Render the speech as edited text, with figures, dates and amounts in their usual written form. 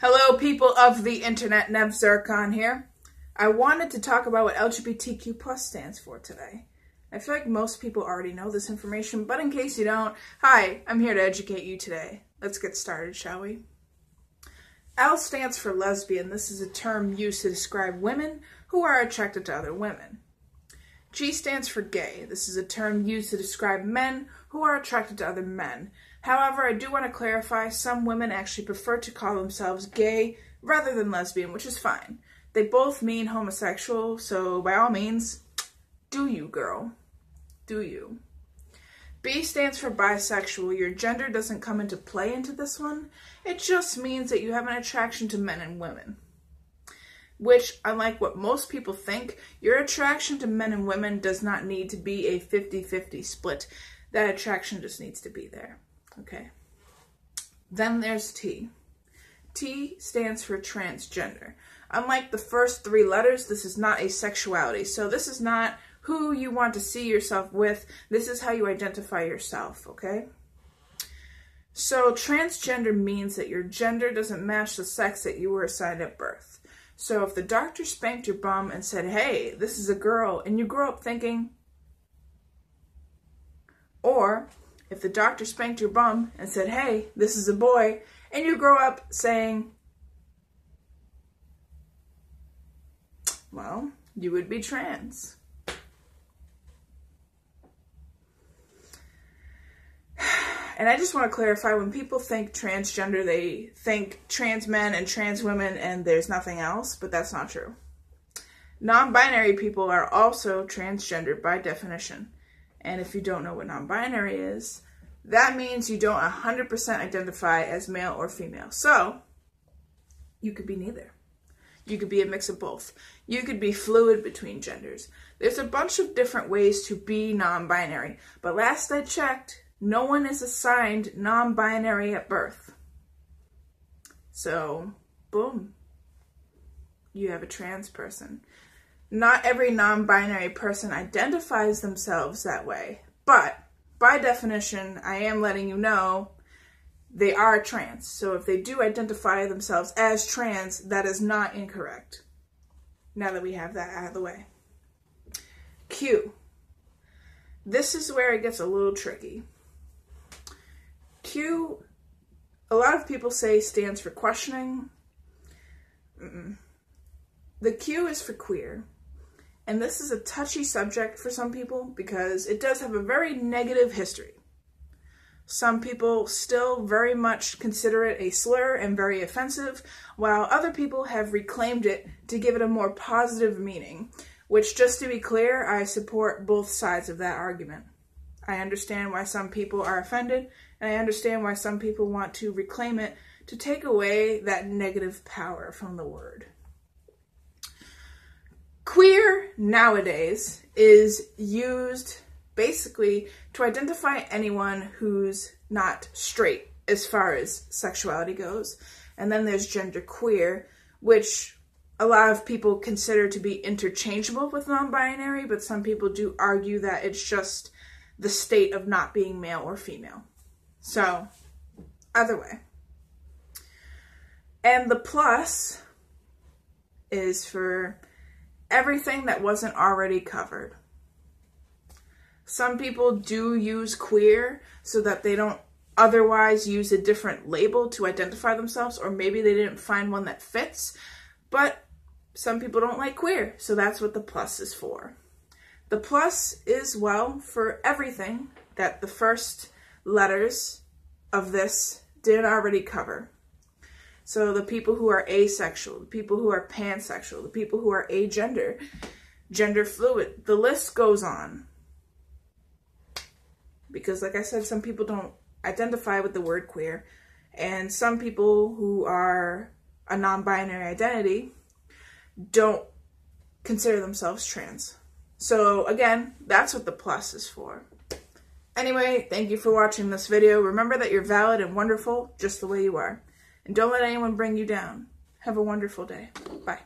Hello, people of the internet. Nev Zircon here. I wanted to talk about what LGBTQ plus stands for today. I feel like most people already know this information, but in case you don't, hi, I'm here to educate you today. Let's get started, shall we? L stands for lesbian. This is a term used to describe women who are attracted to other women. G stands for gay. This is a term used to describe men who are attracted to other men. However, I do want to clarify, some women actually prefer to call themselves gay rather than lesbian, which is fine. They both mean homosexual, so by all means, do you, girl. Do you. B stands for bisexual. Your gender doesn't come into play into this one. It just means that you have an attraction to men and women. Which, unlike what most people think, your attraction to men and women does not need to be a 50-50 split. That attraction just needs to be there. Okay. Then there's T. T stands for transgender. Unlike the first three letters, this is not a sexuality. So this is not who you want to see yourself with. This is how you identify yourself, okay? So transgender means that your gender doesn't match the sex that you were assigned at birth. So if the doctor spanked your bum and said, hey, this is a girl, and you grow up thinking, or if the doctor spanked your bum and said, hey, this is a boy, and you grow up saying, well, you would be trans. And I just want to clarify, when people think transgender, they think trans men and trans women and there's nothing else, but that's not true. Non-binary people are also transgender by definition. And if you don't know what non-binary is, that means you don't 100% identify as male or female. So, you could be neither. You could be a mix of both. You could be fluid between genders. There's a bunch of different ways to be non-binary, but last I checked, no one is assigned non-binary at birth. So, boom. You have a trans person. Not every non-binary person identifies themselves that way, but by definition, I am letting you know they are trans. So if they do identify themselves as trans, that is not incorrect. Now that we have that out of the way. Q. This is where it gets a little tricky. Q, a lot of people say stands for questioning. The Q is for queer. And this is a touchy subject for some people because it does have a very negative history. Some people still very much consider it a slur and very offensive, while other people have reclaimed it to give it a more positive meaning, which, just to be clear, I support both sides of that argument. I understand why some people are offended, and I understand why some people want to reclaim it to take away that negative power from the word. Queer nowadays is used basically to identify anyone who's not straight as far as sexuality goes. And then there's genderqueer, which a lot of people consider to be interchangeable with non-binary, but some people do argue that it's just the state of not being male or female. So, either way. And the plus is for everything that wasn't already covered. Some people do use queer so that they don't otherwise use a different label to identify themselves, or maybe they didn't find one that fits, but some people don't like queer, so that's what the plus is for. The plus is, well, for everything that the first letters of this didn't already cover. So the people who are asexual, the people who are pansexual, the people who are agender, gender fluid, the list goes on. Because like I said, some people don't identify with the word queer, and some people who are a non-binary identity don't consider themselves trans. So again, that's what the plus is for. Anyway, thank you for watching this video. Remember that you're valid and wonderful just the way you are. And don't let anyone bring you down. Have a wonderful day. Bye.